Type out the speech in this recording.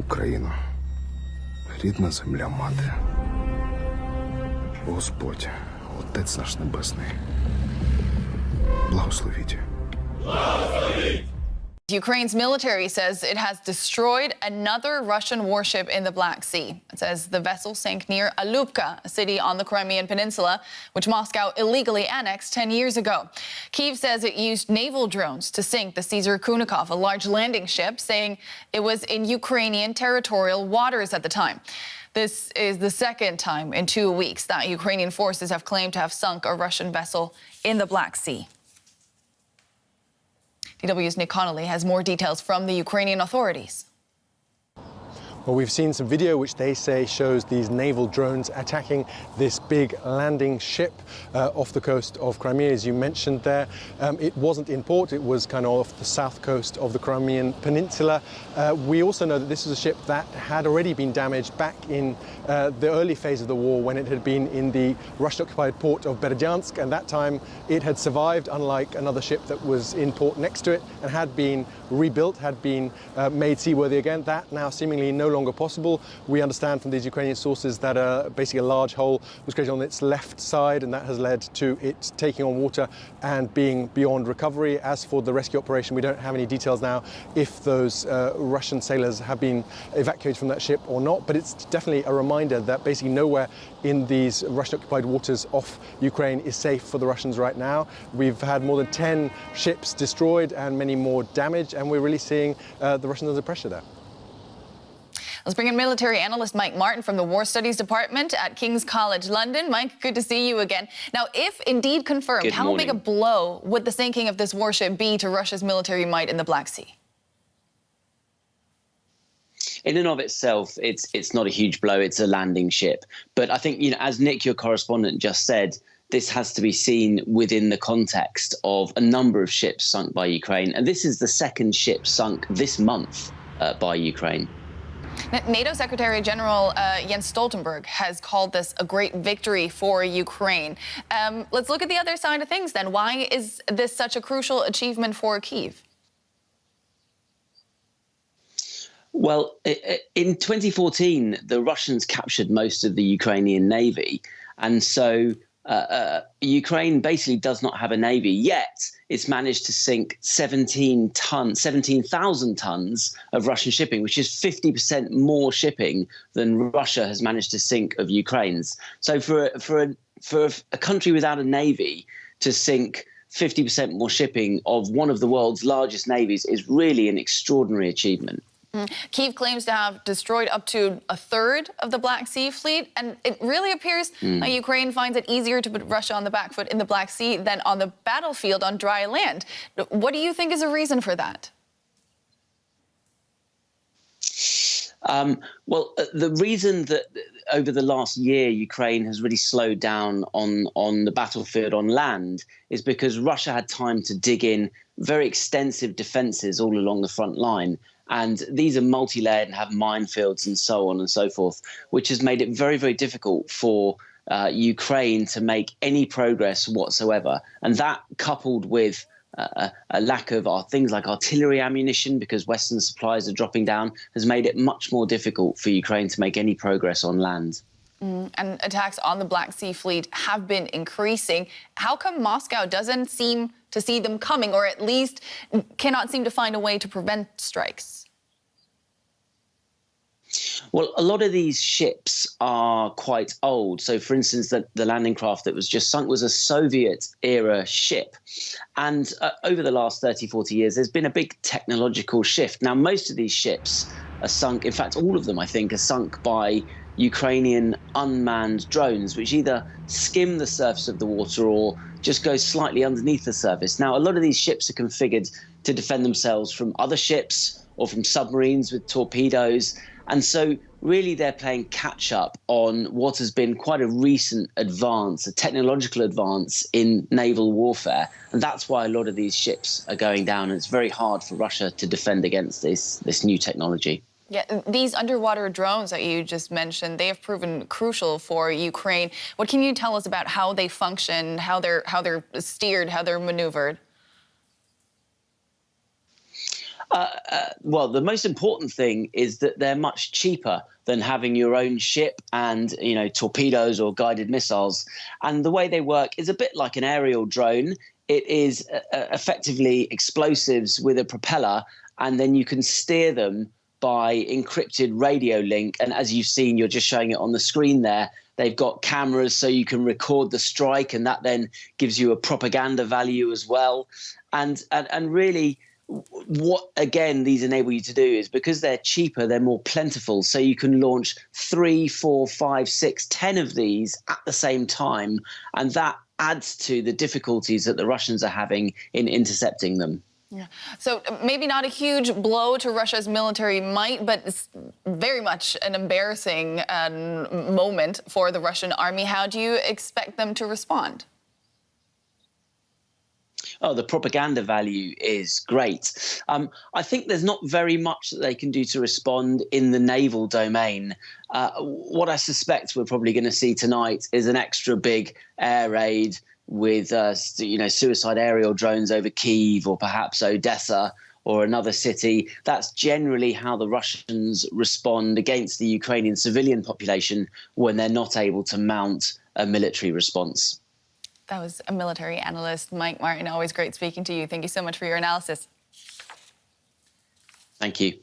Україно, рідна земля мати, Господь, Отець наш Небесний, благословіть. Ukraine's military says it has destroyed another Russian warship in the Black Sea. It says the vessel sank near Alupka, a city on the Crimean peninsula, which Moscow illegally annexed 10 years ago. Kyiv says it used naval drones to sink the Caesar Kunikov, a large landing ship, saying it was in Ukrainian territorial waters at the time. This is the second time in 2 weeks that Ukrainian forces have claimed to have sunk a Russian vessel in the Black Sea. DW's Nick Connolly has more details from the Ukrainian authorities. Well, we've seen some video which they say shows these naval drones attacking this big landing ship off the coast of Crimea, as you mentioned there. It wasn't in port, it was kind of off the south coast of the Crimean peninsula. We also know that this is a ship that had already been damaged back in the early phase of the war when it had been in the Russian-occupied port of Berdyansk, and that time it had survived, unlike another ship that was in port next to it and had been rebuilt, had been made seaworthy again. That now seemingly no longer possible. We understand from these Ukrainian sources that basically a large hole was created on its left side, and that has led to it taking on water and being beyond recovery. As for the rescue operation, we don't have any details now if those Russian sailors have been evacuated from that ship or not, but it's definitely a reminder that basically nowhere in these Russian-occupied waters off Ukraine is safe for the Russians right now. We've had more than 10 ships destroyed and many more damaged, and we're really seeing the Russians under pressure there. Let's bring in military analyst Mike Martin from the War Studies Department at King's College London. Mike, good to see you again. Now, if indeed confirmed, how big a blow would the sinking of this warship be to Russia's military might in the Black Sea? In and of itself, it's not a huge blow. It's a landing ship. But I think, as Nick, your correspondent, just said, this has to be seen within the context of a number of ships sunk by Ukraine. And this is the second ship sunk this month by Ukraine. NATO Secretary General Jens Stoltenberg has called this a great victory for Ukraine. Let's look at the other side of things then. Why is this such a crucial achievement for Kyiv? Well, in 2014, the Russians captured most of the Ukrainian navy. And so Ukraine basically does not have a navy, yet it's managed to sink 17,000 tons of Russian shipping, which is 50% more shipping than Russia has managed to sink of Ukraine's. So for a country without a navy to sink 50% more shipping of one of the world's largest navies is really an extraordinary achievement. Kyiv claims to have destroyed up to a third of the Black Sea fleet, and it really appears that Ukraine finds it easier to put Russia on the back foot in the Black Sea than on the battlefield on dry land. What do you think is a reason for that? Well, the reason that over the last year Ukraine has really slowed down on the battlefield on land is because Russia had time to dig in very extensive defences all along the front line. And these are multi-layered and have minefields and so on and so forth, which has made it very, very difficult for Ukraine to make any progress whatsoever. And that, coupled with a lack of things like artillery ammunition, because Western supplies are dropping down, has made it much more difficult for Ukraine to make any progress on land. And attacks on the Black Sea fleet have been increasing. How come Moscow doesn't seem to see them coming, or at least cannot seem to find a way to prevent strikes? Well, a lot of these ships are quite old. So, for instance, the landing craft that was just sunk was a Soviet-era ship. And over the last 30, 40 years, there's been a big technological shift. Now, most of these ships are sunk, in fact, all of them, I think, are sunk by Ukrainian unmanned drones, which either skim the surface of the water or just go slightly underneath the surface. Now, a lot of these ships are configured to defend themselves from other ships or from submarines with torpedoes. And so really they're playing catch up on what has been quite a recent advance, a technological advance in naval warfare. And that's why a lot of these ships are going down. And it's very hard for Russia to defend against this new technology. Yeah, these underwater drones that you just mentioned, they have proven crucial for Ukraine. What can you tell us about how they function, how they're steered, how they're maneuvered? Well, the most important thing is that they're much cheaper than having your own ship and, torpedoes or guided missiles. And the way they work is a bit like an aerial drone. It is effectively explosives with a propeller, and then you can steer them by encrypted radio link. And as you've seen, you're just showing it on the screen there. They've got cameras so you can record the strike, and that then gives you a propaganda value as well. And really, what, again, these enable you to do is because they're cheaper, they're more plentiful. So you can launch 3, 4, 5, 6, 10 of these at the same time. And that adds to the difficulties that the Russians are having in intercepting them. Yeah. So maybe not a huge blow to Russia's military might, but it's very much an embarrassing moment for the Russian army. How do you expect them to respond? Oh, the propaganda value is great. I think there's not very much that they can do to respond in the naval domain. What I suspect we're probably going to see tonight is an extra big air raid with, suicide aerial drones over Kyiv or perhaps Odessa or another city. That's generally how the Russians respond against the Ukrainian civilian population when they're not able to mount a military response. That was a military analyst, Mike Martin. Always great speaking to you. Thank you so much for your analysis. Thank you.